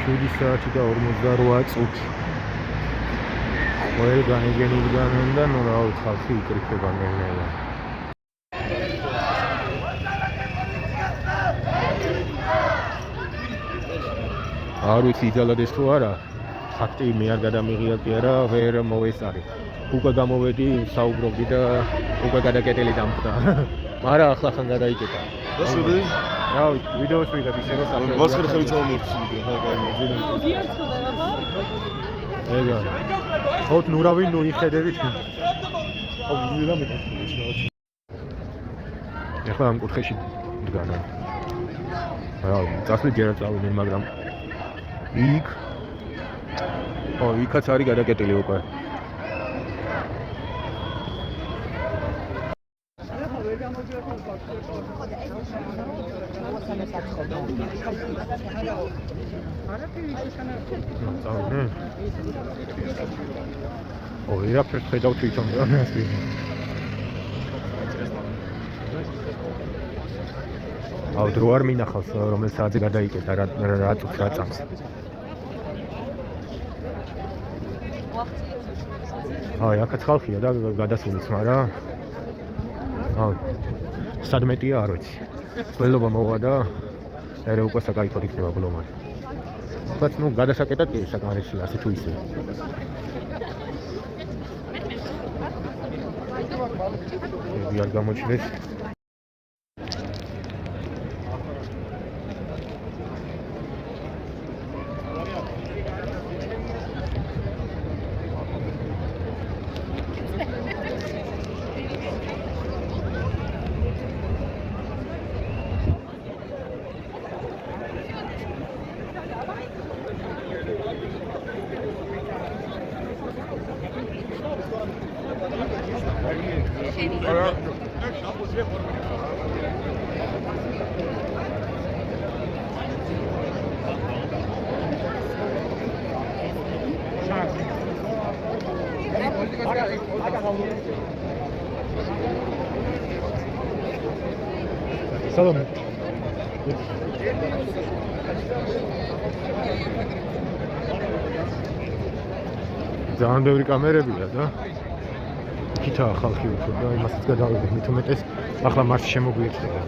7 საათი და 48 წუთი. ყველგან იგენილგან და ნუ რა ხალხი იკრიფება ნელ-ნელა. არ ვიცი იდალადეს თუ არა, ფაქტი მე არ გადამიღია კი არა, ვერ მოვესწარი. უკვე გამოვედი, საუბრობდი და უკვე გადაკეტილი დამხდა. მაგრამ ახლა ხან გადაიკეტა. დასვედი? რა ვიცი, ვიდეოს ვიღებ ისე რომ საფრთხე. ვასხერ ხელი ჩავმოხსნი ხა კაი. ეგა. ხოთ ნურავი ნუ იხედებით. ო ვიდა მეტყვი. ეხლა ამ კუთხეში დგანა. რა, წასვლით ჯერა წავიდნენ, მაგრამ იქ იქაც არის გადაკეტილი უკვე. ვერაფერს ხედავ თვითონ რა ნასვი. დრო არ მინახავს რომელ საათზე გადაიკეტა რა წუთს რა წამს. აქაც ხალხია და გადასულიც, მაგრამ სადმეტია არ ვიცი. ყველობა მოვა და ერე უკვე საკაიფოდ იქნება ბლომარი. բայց ნუ გადასაკეტად კი საკმარისია ასე თუ ისე. არ გამოჩნდეს. Salome. ძალიან ბევრი კამერებია და იქითაა ხალხი უფრო და იმასაც გადავიღებ, მით უმეტეს ახლა მარში შემოგვიერთდება.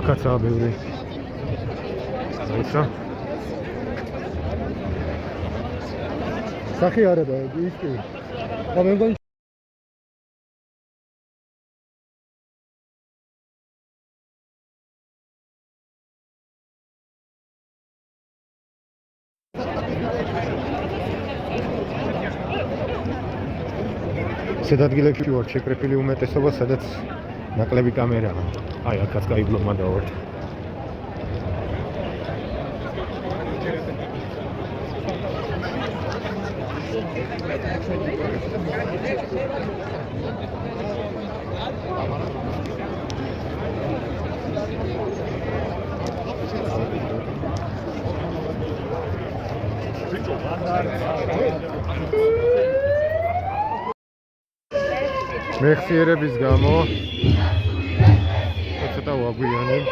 აქაცაა ბევრი. აიცა. სახი არაბა ის კი. მე მგონი ადგილებში ვარ შეკრეფილი უმეტესობა, სადაც ნაკლები კამერაა. აი, აქაც გაიბლომა დავართ. მეხსიერების გამო ცოტა ვაგვიანებ.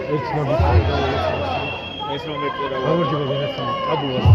It's not ეს რომ ეწერა გამარჯობა გენაცემ ტაბუას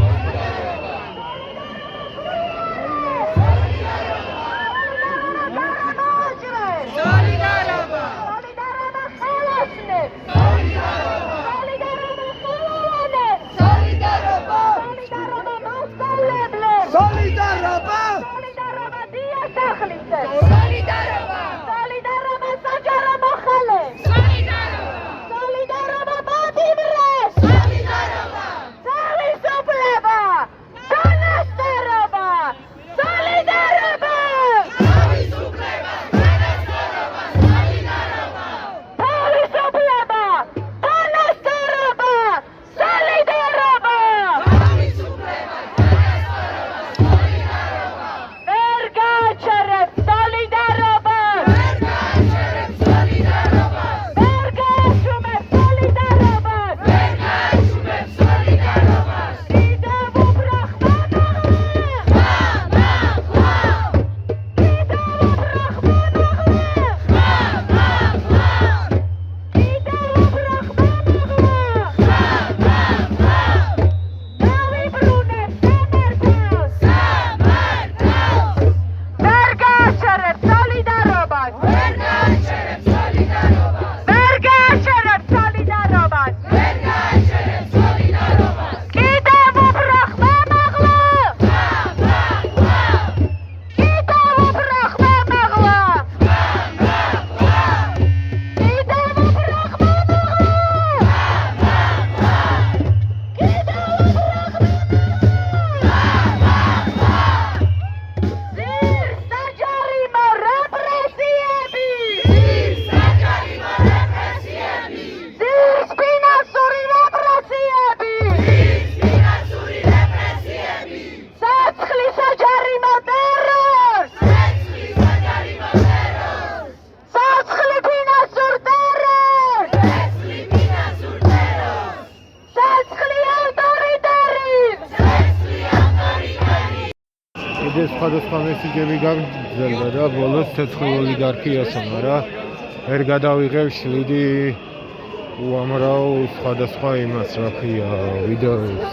სხვადასხვა მესიჯები გაგრძელდა და ბოლოს ცეცხლ ოლიგარქიასო, მაგრამ ვერ გადავიღებ 7 უამრავ სხვადასხვა იმას, რა ქვია, ვიდეოებს.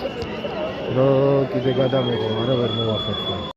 რომ კიდე გადამეღო, მაგრამ ვერ მოვახერხე.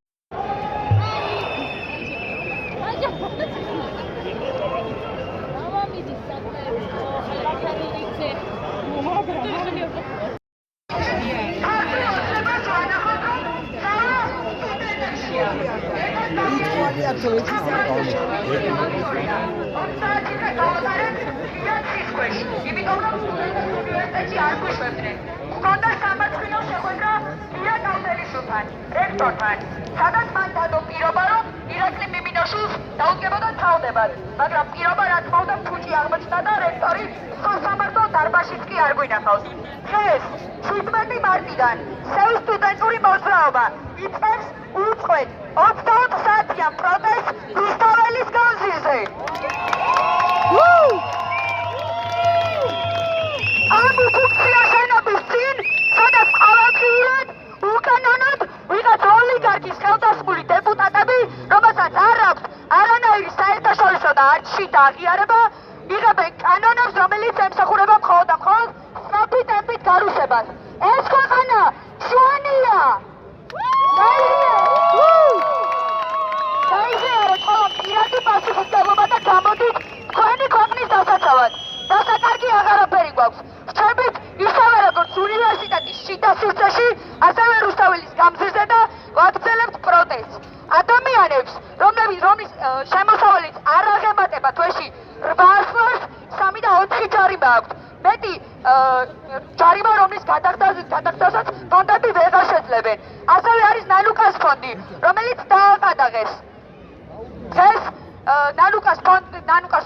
სადაც მან დადო პირობა, რომ ირაკლი მიმინოშულს დაუდგებოდა თავდებად, მაგრამ პირობა რა თქმა უნდა ფუჭი აღმოჩნდა და რექტორი სასამართლო დარბაზშიც კი არ გვინახავს. დღეს 17 მარტიდან სეულ სტუდენტური მოძრაობა იწყებს უწყვეტ 24 საათიან პროტესტს რუსთაველის განძილზე. ამ ფუნქცია შენობის წინ, სადაც ყოველდღიურად უკანონოდ ვიღაც ოლიგარქის ხელდასმული დეპუტატები, რომელსაც არ აქვს არანაირი საერთაშორისო და არჩი აღიარება, იღებენ კანონებს, რომელიც ემსახურება მხოლოდ და მხოლოდ სწრაფი ტემპით გარუსებას. ეს ქვეყანა ჩვენია! დაიღიარეთ ხოლმე პირადი პასუხისმგებლობა და გამოდით თქვენი ქვეყნის დასაცავად. დასაკარგი აღარაფერი გვაქვს. ვчерბით ისევე როგორც უნივერსიტეტის შიდა სივრცეში, ასევე რუსთაველის გამზირზე და ვაგრძელებთ პროტესტს. ადამიანებს, რომლის შემოსავალიც არ აღემატება თვეში 800-ს 3 და 4 ჯარიმა აქვთ. მეტი ჯარიმა, რომლის გადაგდასაც ფონდები ვეღარ შეძლებენ. ასევე არის ნანუკას ფონდი, რომელიც დააყადაღეს. დღეს ნანუკას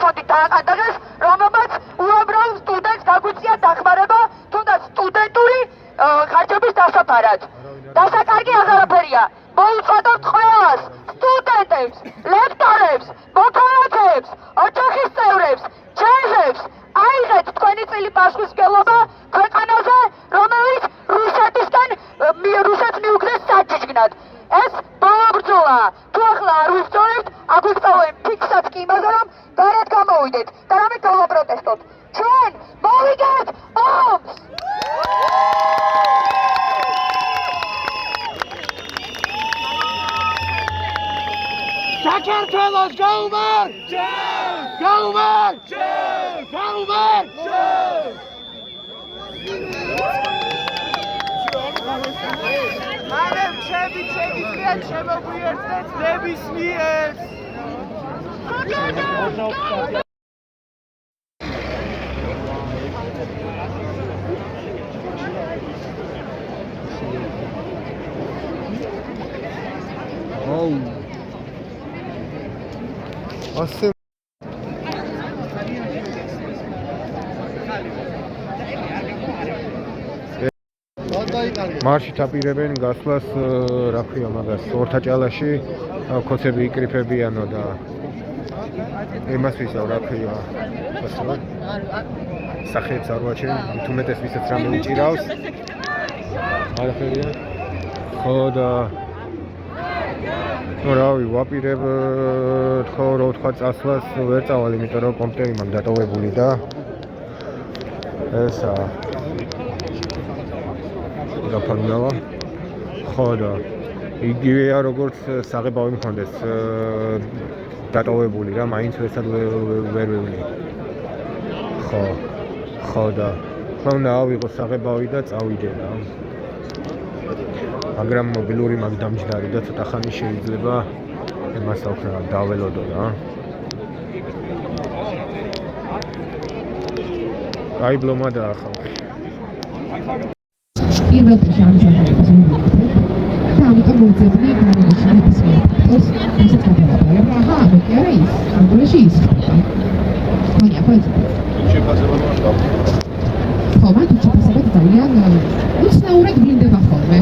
ფონდი დააყადაღეს, რომელმაც უამრავ სტუდენტს გაგვიწია დახმარება, თუნდაც სტუდენტური ხარჯების დასაფარად. დასაკარგი აღარაფერია. მოუწოდოთ ყველას, სტუდენტებს, ლექტორებს, მოქალაქეებს, ოჯახის წევრებს, ჯეჟებს, აიღეთ თქვენი წილი პასუხისმგებლობა ქვეყანაზე, რომელიც რუსეთს მიუგდეს საჯიჯგნად. ეს ბოლო ბრძოლაა. თუ ახლა არ ვიბრძოლებთ, აგვიწოვენ ფიქსად კი იმაზე, რომ გარეთ გამოვიდეთ და რამე გავაპროტესტოთ. ჩვენ მოვიდა საქართველოს გაუმარ! გაუმარ! გაუმარ! მალე ჩემი შეგიძლიათ შემოგვიერთდეთ ნებისმიერ ასე მარშით აპირებენ გასვლას რა ქვია მაგას ორთაჭალაში ქოცები იკრიფებიანო და ემას ვისაუბრ რა ქვია სახეებს არ ვაჩენ თუმეტეს ვისაც რამე უჭირავს არაფერია ხო და ну რავი ვაპირებ თქო რო თქვა წასვლას ვერ წავალ იმიტომ რომ კომპიუტერი მაგ დატოვებული და ესა გაფარნავა ხო და იგივეა როგორც საღებავი მქონდეს დატოვებული რა მაინც ვერცად ვერ ვევლი ხო და ხომ ავიღო საღებავი და წავიდე რა მაგრამ მობილური მაგ დამჯდარი და ცოტა ხანი შეიძლება ემას აუქნა დაველოდო რა აი ბლომა და ხალხი პირველ შანსს და ამიტომ მოძებნი განაჩენი ფაქტოს ისეთ გადაყოლება აჰა მე არა ის ანგლიაში ის მაგია ხო ხომად უჩვენებად ძალიან უცნაურად ვლინდება ხოლმე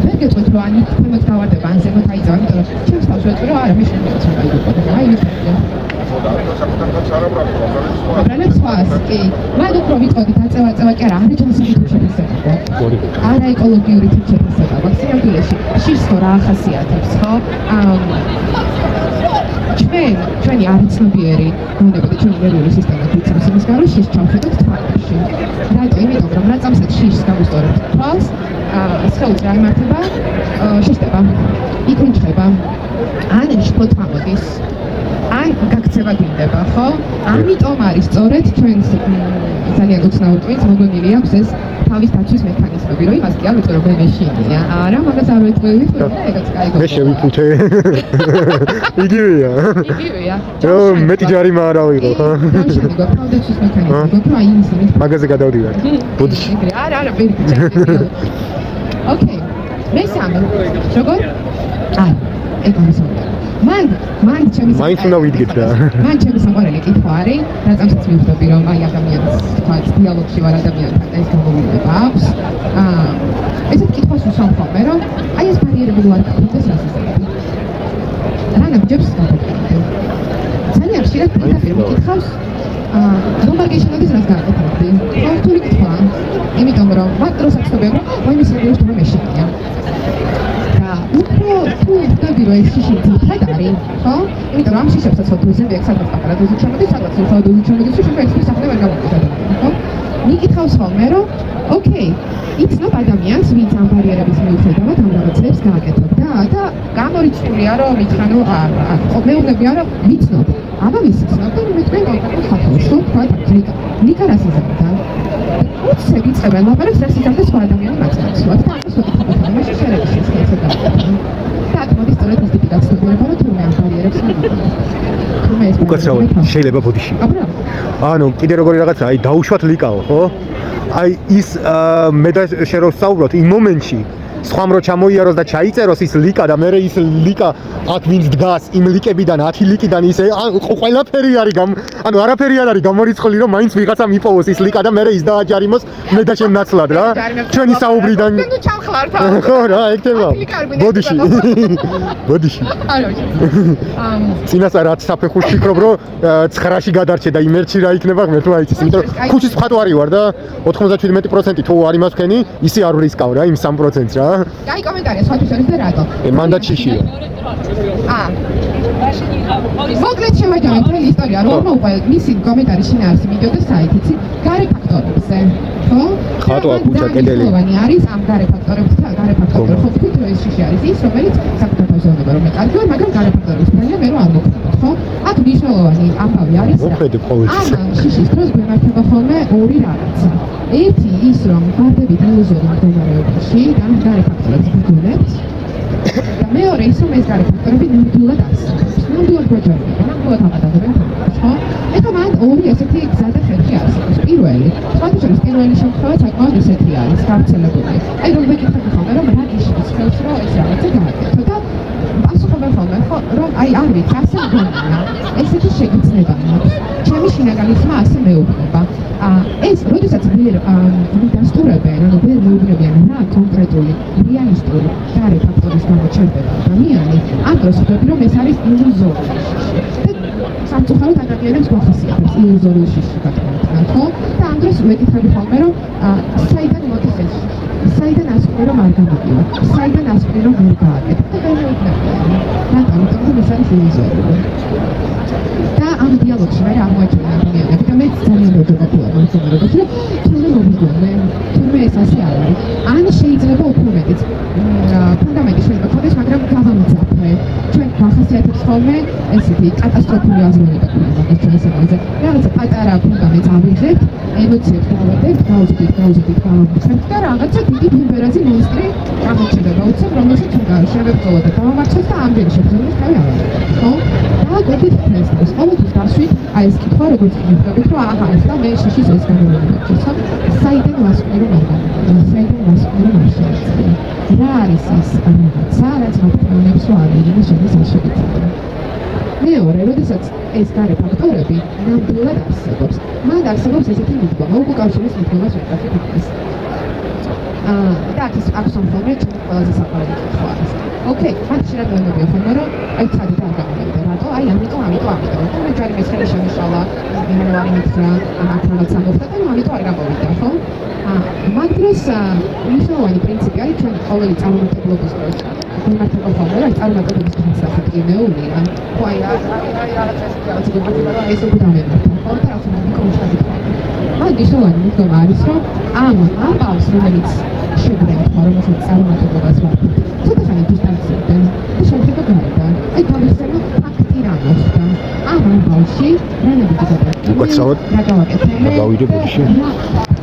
ვერ გეტყვით რომ ანით თემად გავარდება ან ზემოთ აიძა იმიტომ რომ ჩემს თავს ვეწვი რომ არა მე შემიძლია გაიგო და აი აბრალებს ხას კი მაგ უფრო ვიტყოდით აწევა კი არა არის ჩვენს შეფასება არა ეკოლოგიური შეფასება მაქსიმალურში შიშს რა ახასიათებს ხო ჩვენი არაცნობიერი გონება და ჩვენი ნერვული სისტემა თვითონ იმის გარშე შიშს ჩავხედოთ თვალში რატო იმიტომ რომ რაცამსაც შიშს გავუსწორებთ თვალს სხეულს რა იმართება შეშტება იკრინჩება ან შფოთვა მოდის აი გაქცევა გვინდება ხო ამიტომ არის სწორედ ჩვენს ძალიან უცნაურ ტვინს მოგონილი აქვს ეს თავის დაცვის მექანიზმები რომ იმას კი არ ვიტყვი რომ მეშინია არა მაგას არ ვიტყვი რომ ეგაც კაიგო მე შევიფუთე იგივეა რომ მეტი ჯარიმა არ ავიღო ხო გამშენდება თავდაცვის მექანიზმი გქო აი იმის მაგაზე გადავდივარ ბუდში არა ბერი ოკეი მესამე როგორ აი ეგ მან ჩემი მაინც უნდა ვიდგეთ რა მან ჩემი საყვარელი კითხვა არის რატომაც მივხვდები რომ აი ადამიანს თქვა დიალოგში ვარ ადამიანთან ეს გამოვიდება აქვს ესეთ კითხვას უსვამ ხოლმე რომ აი ეს ბარიერები რო არ გქონდეს რას ისწავლები რა ნაბიჯებს გავაკეთებ ძალიან ხშირად პირდაპირ მიკითხავს რომ არ გეშინოდეს რას გააკეთებდი ყოველთვის კითხვა იმიტომ რომ მათ დროს ახსოვებ რომ აი მის რეჟიმს რომ მეშინია უფრო თუ ვხვდები რომ ეს შიში ძირითად არის, ხო? იმიტომ რომ ამ შიშებსაც ოდოზე მე სადღაც პატარა დოზი ჩამოდის, სადღაც უცხო დოზი ჩამოდის, შეიძლება ეს სახე ვერ გამოვიდეს, ხო? მიკითხავს ხოლმე რომ ოკეი, იცნობ ადამიანს, ვინც ამ ბარიერების მიუხედავად ამ რაღაცებს გააკეთებდა და გამორიცხულია რომ მითხრა რომ მეუბნებია რომ ვიცნობ. აბა ვიცნობ და მე თქვენ ხახოს, ხო? ნიკა რას იზამდა? უცებ იწებენ ლაპარაკს რას იზამდა სხვა ადამიანი მაგას ვთქვათ და ამას ვთქვათ. მაშინ შეიძლება შეესწავლო. так, მოდის სწორედ ეს ტიპი გასწორდება, რომ თურმე ამ ბარიერებს მიიღო. უკაცრავად შეიძლება ბოდიში. ანუ კიდე როგორი რაღაცა, აი დაუშვათ ლიკაო, ხო? აი ის მე და შენ რო საუბრობთ იმ მომენტში სხვამ რო ჩამოიაროს და ჩაიწეროს ის ლიკა და მე ის ლიკა აქ ვინც დგას იმ ლიკებიდან 10 ლიკიდან ისე ყველაფერი არის ანუ არაფერი არ არის გამორიცხული რომ მაინც ვიღაცამ იპოვოს ის ლიკა და მე ის დააჯარიმოს მე და შენ ნაცვლად რა ჩვენი საუბრიდან ნუ ჩავხლართ ხო რა ეგეთება ბოდიში ბოდიში წინასა რაც საფეხურში ფიქრობ რომ 9-ში გადარჩე და იმერჩი რა იქნება ღმერთო აიცის იმიტომ რომ ხუთის მხატვარი ვარ და 97% თუ არ იმას ვქენი ისე არ ვრისკავ რა იმ 3%-ს რა აი კომენტარი სხვათვის არის და რატო? მანდატშიშია. მოკლედ შემაჯამე მთელი ისტორია რომ მოუყვე მისი კომენტარი შინაარსი მიდიოდა საიტიც გარე ფაქტორებზე. ხო? ხატვა ქუჩა კედელი. არის ამ გარე ფაქტორებთან ფაქტორი ხო თქვით რომ ეს შიში არის ის რომელიც საკუთარ თავზეულობა რომ კარგია მაგრამ გარაფაქტორის პრობლემა მე რომ არ მოგხვდეთ ხო აქ მნიშვნელოვანი ამბავი არის მოხედე ყოველთვის ამ შიშის დროს გვემართება ხოლმე ორი რაღაცა ერთი ის რომ ვარდებით ილუზორი მდგომარეობაში და გარაფაქტორებს ვიგონებთ და მეორე ის რომ ეს გარაფაქტორები ნამდვილად არსებობს ნამდვილად გვეჯობება ნამდვილად ამატებენ თავს ხო ეხლა მან ორი ესეთი გზა და ხერხი არსებობს პირველი სხვადასხვა პირველი შემთხვევა საკმაოდ ესეთი არის გავრცელებული აი რომ ვეკითხები ხოლმე რომ რა გიშლის ხელს რომ ეს რაღაცა გააკეთო და პასუხობენ ხოლმე ხო რომ აი არ ვიცი ასე მგონია ესეთი შეგრძნება მაქვს ჩემი შინაგანი ხმა ასე მეუბნება ეს როდესაც ვერ დასტურებენ ანუ ვერ მეუბნებიან რა კონკრეტული რეალისტური გარე ფაქტორის გამო ჩერდება ადამიანი ამ დროს ხვდები რომ ეს არის ილუზორული სამწუხაროდ ადამიანებს გვახასიათებს ილუზორული შიში გათხოვნა ხო და ამ დროს ვეკითხები ხოლმე რომ საიდან მოდის ეს საიდან ასწრი რომ არ გამოდიო საიდან ასწრი რომ ვერ გააკეთე და ვერ მეუბნებიან რატომ ეს არის ილუზორული და ამ დიალოგში მე აღმოაჩინა ადამიანები და მე ძალიან მოგებია მომხმარებაში რომ თუნდაც მოგიგონე თუნდაც ეს ასე არ არის ან შეიძლება უფრო მეტიც ფუნდამენტი შეიძლება ქონდეს მაგრამ გავამძაფრე ჩვენ გვახასიათებს ხოლმე ესეთი კატასტროფული აზროვნება გვაქვს ჩვენ საკითხზე რაღაცა პატარა ფუნდამენტს ავიღებთ ემოციებს გავადებთ გავუძვით გავამძაფრებთ და რაღაცა დიდი ბუმერანგი მონსტრი გამოჩნდება უცებ რომელსაც უნდა შევებწოვოთ და დავამარცხოთ და ამდენი შეფრენის თავი არ არის ხო და გეტყვით ეს ყოველთვის გასვით აი ეს კითხვა როგორც გიყვებით რომ აჰა ეს და მე შიშის ეს გამოვიდეთ ხო საიდან ვასწრი რომ არ გამოვიდეთ საიდან ვასწრი რომ არ შეიძლება რა არის ეს რაღაცა რაც მოგვიწევს რომ არის შენის შეფრენა მეორე როდესაც ეს გარე ფაქტორები ნამდვილად არსებობს მან არსებობს ესეთი მიდგომა უკავშირის მიდგომას უკავშირდეს და ის აქვს ხოლმე ჩემი ყველაზე საყვარელი კითხვა არის ოკეი მათ შეიძლება ხოლმე რომ აი ცადით არ გამოვიდა რატო აი ამიტომ მე ჯარი მეცხრე შემიშალა მე რა მითხრა ამათ რაღაცა მოხდა და ამიტომ არ გამოვიდა ხო მაგ დროს მნიშვნელოვანი პრინციპი არის ჩვენ ყოველი წარმომადგენლობის დროს მიმართება ხოლმე რომ წარმომადგენლობის განსახილველია ხო აი რაღაცა ეს უკვე დამემართა ხო და რაღაცა კონსტანტი მაგ მნიშვნელოვანი მიდგომა არის რომ ამ ამბავს რომელიც შეგვიძლია რომელსაც წარმომადგენლობას ვართ ცოტა ხანი დისტანციიდან და შეიძლება გარედან აი გამიხსენო ფაქტი რა მოხდა ამ ამბავში რანაირად უკაცრავად გავიდე ბოდიში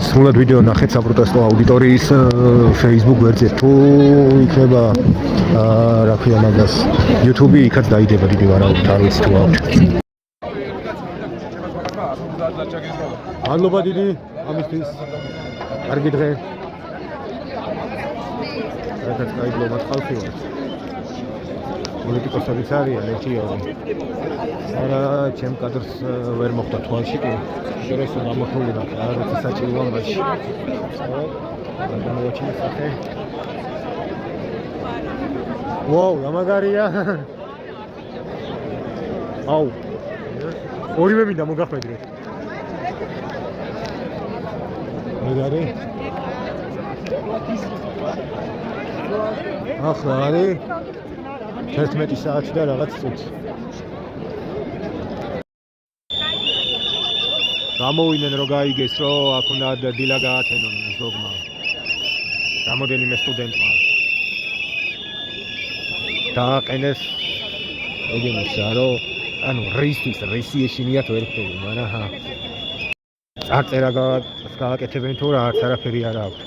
სრულად ვიდეო ნახეთ საპროტესტო აუდიტორიის Facebook გვერდზე თუ იქნება რა ქვია მაგას YouTube იქაც დაიდება დიდი ვარაუდით არ ვიცი თუ აქვს მადლობა დიდი ამისთვის კარგი დღე რადგან გაიგლობათ ხალხი ვარ პოლიტიკოსებიც არიან ერთი-ორი არა ჩემ კადრს ვერ მოხდა თვალში კი შორესო გამოთვლილი და რაღაცა საჭირო ამაში ხო გამოვაჩინე სახე ვაუ ამაგარია აუ ორივე მინდა მოგახვედრეთ მეგარი ახლა არის 11 საათი და რაღაც წუთი გამოვიდნენ რომ გაიგეს რომ აქ უნდა დილა გაათენონ ზოგმა რამოდენიმე სტუდენტმა დააყენეს ეგენისა რომ ანუ რისი ეშინიათ ვერ ხდება მაგრამ ჰა წარწერა გააკეთებენ თუ რა არც არაფერი არ აქვს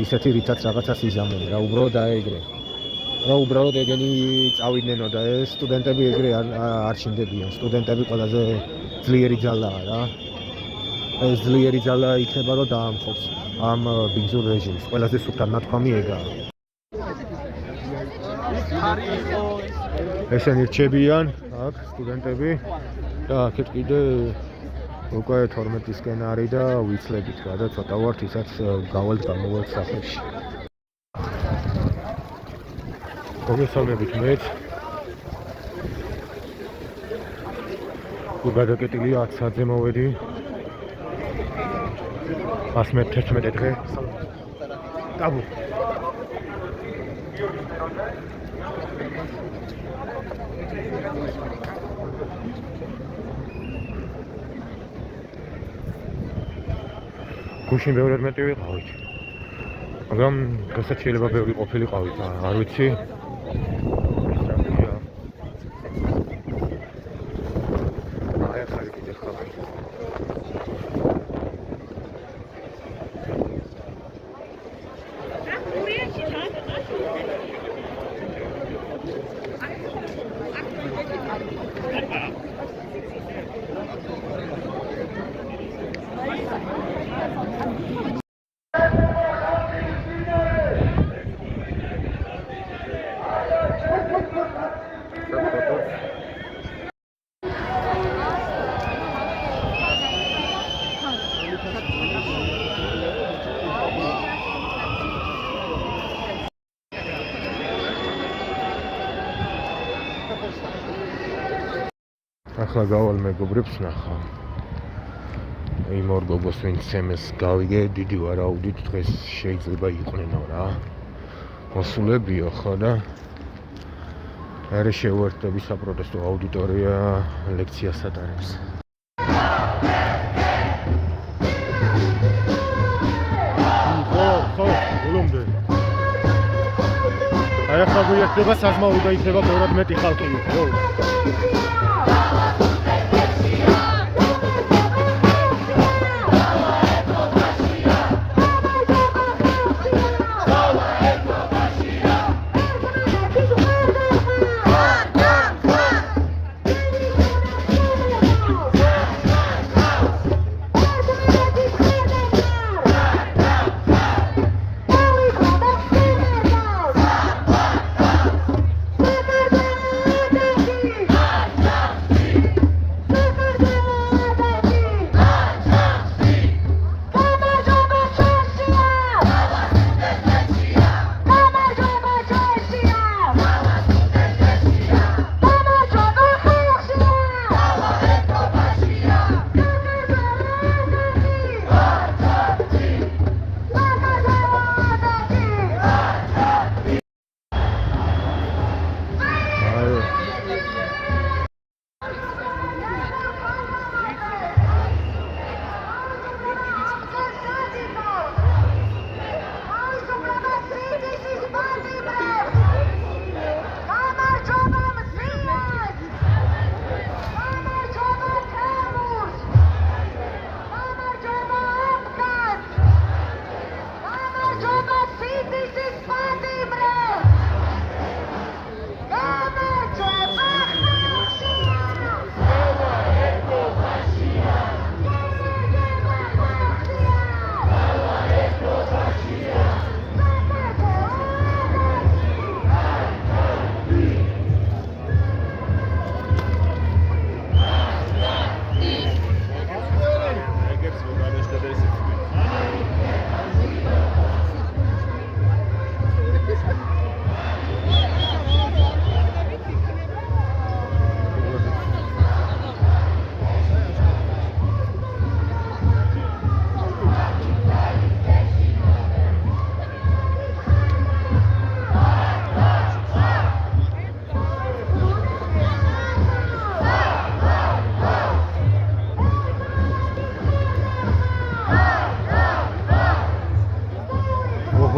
ისეთი რითაც რაღაცას იზამენ რა უბრალოდ დაეგრე რა უბრალოდ ეგენი წავიდნენო და ეს სტუდენტები ეგრე არ შინდებიან სტუდენტები ყველაზე ძლიერი ძალაა რა ეს ძლიერი ძალა იქნება რომ დაამხობს ამ ბინძურ რეჟიმს ყველაზე სუფთა ნათქვამი ეგაა ესენი რჩებიან აქ სტუდენტები და აქეთ კიდე უკვე 12-ისკენ არის და ვიცლებით რა და ცოტა ვართ ისაც გავალთ გამოვალთ სახლებში მოგესალმებით მეც გადაკეტილი 10 საათზე მოვედი 111 დღე დაბუ გუშინ ბევრად მეტი ვიყავით მაგრამ დღესაც შეიძლება ბევრი ყოფილიყავით, არ ვიცი. აი ახლა კიდე ხალხი. ახლა გავალ მეგობრებს ნახა. იმ ორ გოგოს ვინც ემეს გავიგე, დიდი ვარაუდით დღეს შეიძლება იყვნენო რა. მოსულებიო ხო და არა შევერთდები საპროტესტო აუდიტორია ლექციას ატარებს. ხო, ბოლომდე. აი ახლა გვიერთდება საზმაური და იქნება ბევრად მეტი ხალხი, ხო?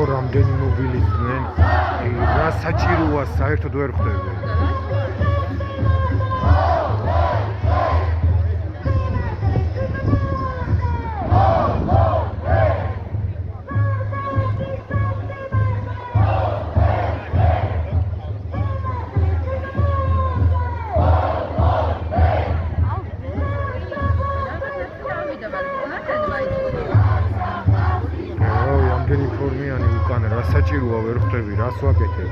რამდენი მობილიზდნენ, რა საჭიროა საერთოდ ვერ ხვდები. რა საჭიროა ვერ ხვდები, რას ვაკეთებ?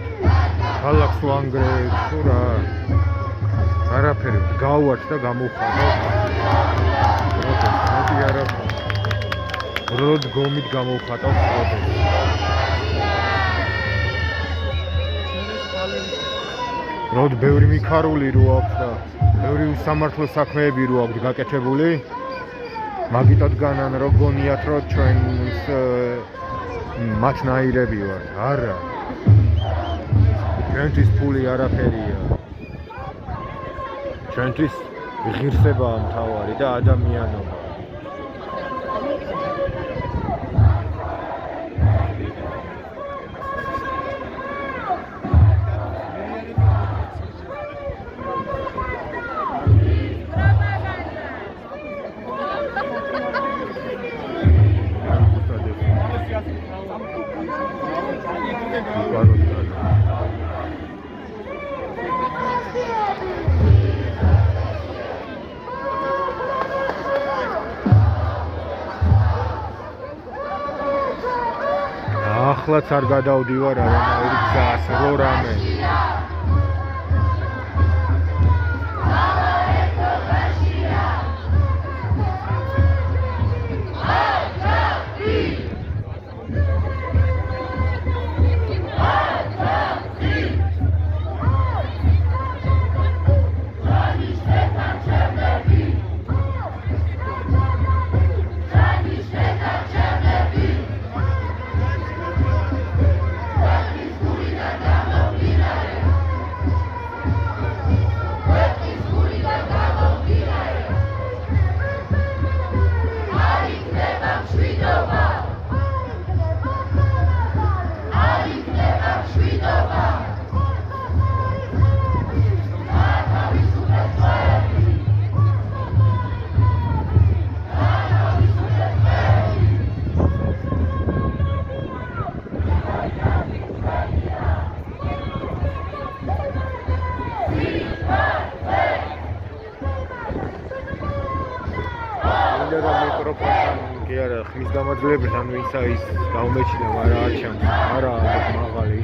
ხალხს ვანგრევთ თუ რა? არაფერი, გავვართ და გამოვხატავ. მეტი არაფერი. როდ გომით გამოვხატავ პროტესტს. როდ ბევრი მიქარული რო აქვს და ბევრი უსამართლო საქმეები რო აქვს გაკეთებული. მაგიტად განან რო გონიათ რომ ჩვენს მათნაირები ვარ, არა. ჩვენთვის ფული არაფერია. ჩვენთვის ღირსებაა მთავარი და ადამიანობა. ახლაც არ გადავდივარ არანაირი გზას, რო რამე. კი არა, ხმის გამაძლეებთან ვინცა ის გავმეჩნდა, მაგრამ არ ჩანს. არა, მაღალი.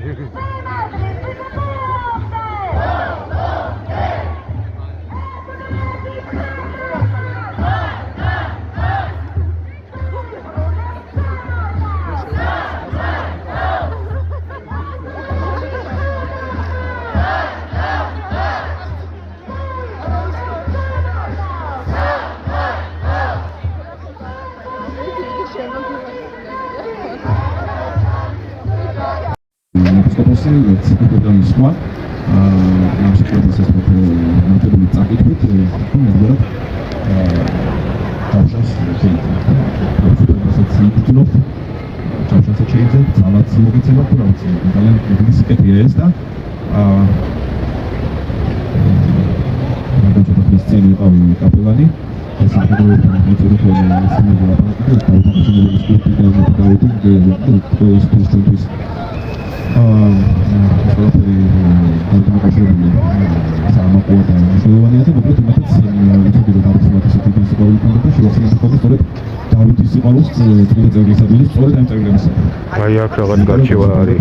Episcopos Episcopos სხვა ამ შეფერილს ეს მეთოდები წაკითხეთ, მაგრამ თავშას შეიძლება თავშას შეიძლება ძალაც მოგეცემა თუ რა ვიცი, ძალიან რისკია ეს და მაგალითად ის წელი იყავი კაპელანი ეს აღდგენილობთან მიწოდოთ სინაგოგა და თავშას სპორტის აი აქ რაღაც გარჩევა არის.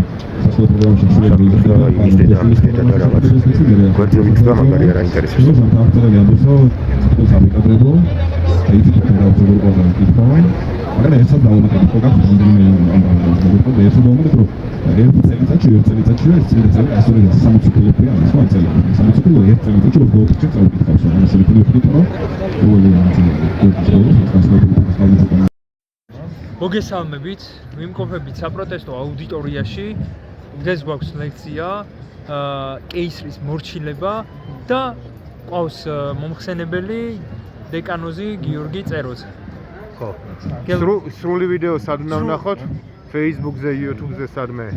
გვერდზე ვიქნა, მაგარი არ აინტერესებს. მაგრამ ესაც დავუმატებთ ხოგახ რამდენიმე ამბავი ეს დავუმატებთ რომ ერთ წელიწადში ეს წელიწადში ასული 60 კილოmetrია ის ხო წელი 60 კილო ერთ წელიწადში რო გოქჩი წავიკითხავს ან ასე ვიქნებით რომ მოგესალმებით, ვიმყოფებით საპროტესტო აუდიტორიაში. დღეს გვაქვს ლექცია კეისრის მორჩილება და ყავს მომხსენებელი დეკანოზი გიორგი წეროძე. ხო. სრული ვიდეო სადმე ვნახოთ? Facebook-ზე, YouTube-ზე სადმე?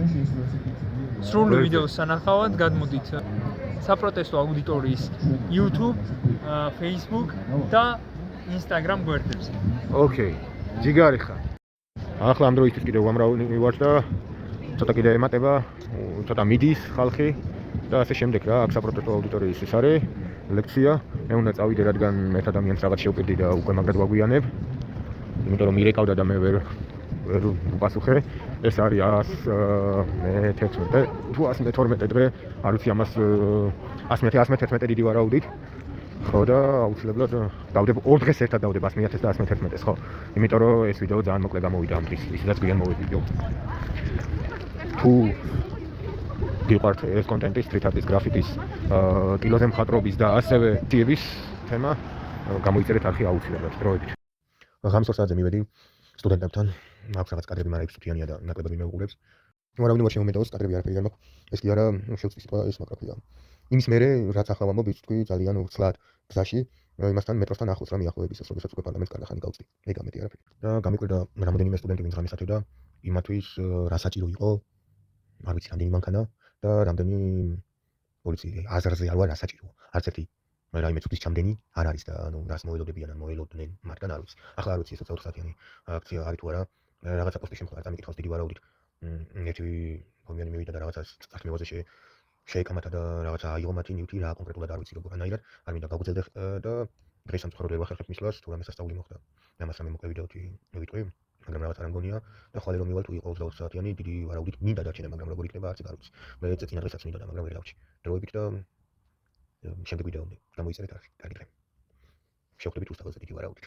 სრული ვიდეოს სანახავად გადმოდით საპროტესტო აუდიტორიის YouTube, Facebook და Instagram გვერდებზე. ოკეი. ჯიგარი ხარ. ახლა ამ დროისთვის კიდევ უამრავი ვარ და ცოტა კიდე ემატება, ცოტა მიდის ხალხი და ასე შემდეგ რა, აქ საპროტესტო აუდიტორიის ეს არის ლექცია. მე უნდა წავიდე, რადგან ერთ ადამიანს რაღაც შევკიდი და უკვე მაგრად ვაგვიანებ. იმიტომ რომ მირეკავდა და მე ვერ ვპასუხე. ეს არის 116 თუ 112 დღე, არ ვიცი ამას 111 დიდი ვარაუდით. ხო და აუცილებლად დავდებ 2 დღეს ერთად დავდებ 100.000 და 111-ს, ხო. იმიტომ რომ ეს ვიდეო ძალიან მოკლე გამოვიდა ამ დღეს, ისედაც გვიან მოვიდეო. თუ გიყვართ ეს კონტენტი, street art-ის, გრაფიტის, ტილოზე მხატვრობის და ასევე ტიების თემა, გამოიწერეთ არხი აუცილებლად დროებით. ღამის 2 საათზე მივედი სტუდენტებთან, აქვს რაღაც კადრები, მაგრამ ის წუთიანია და ნაკლებად მიმეუღლებს. მაგრამ ვინმე შემომედოს კადრები არაფერი არ მაქვს. ეს კი არა შევწი სიტყვა ეს მაგრაქვია. იმის მერე რაც ახლა ვამბობ, ის თქვი ძალიან ვრცლად გზაში, იმასთან მეტროსთან ახლოს რა მიახლოების ეს, როდესაც უკვე პარლამენტს კარგახანი გავწდი. მე გამეტი არაფერი. და გამიკვირდა რამოდენიმე სტუდენტი ვინც ღამეს ათევდა, იმათვის რა საჭირო იყო, არ ვიცი რამდენი მანქანა და რამდენი პოლიცია აზრზე არ ვარ რა საჭირო. არც ერთი რაიმე წუთის ჩამდენი არ არის და ანუ რას მოელოდებიან ან მოელოდნენ მათგან არ ვიცი. ახლა არ ვიცი ეს 24 საათიანი აქცია არის თუ არა, რაღაცა პოსტი შემხარ, წამიკითხავს დიდი ვარაუდით. ერთი ხომიანი მივიდა და რაღაცას წარსმევაზე შეეკამათა და რაღაცა აიღო მათი ნივთი რა კონკრეტულად არ ვიცი როგორანაირად არ მინდა გავგრძელდე და დღეს სამწუხაროდ ვერ ვახერხებ მისვლას თუ რამე სასწაული მოხდა მე ამას რამე მოკლე ვიდეოთი მივიტყვი მაგრამ რაღაც არ მგონია და ხვალე რომ მივალ თუ იყო 24 საათიანი დიდი ვარაუდით მინდა დარჩენა მაგრამ როგორ იქნება არც არ ვიცი მე წინა დღესაც მინდოდა მაგრამ ვერ დავჭი დროებით და შემდეგ ვიდეომდე გამოიწერეთ არხი კარგი დღე შევხვდებით უსტავაზე დიდი ვარაუდით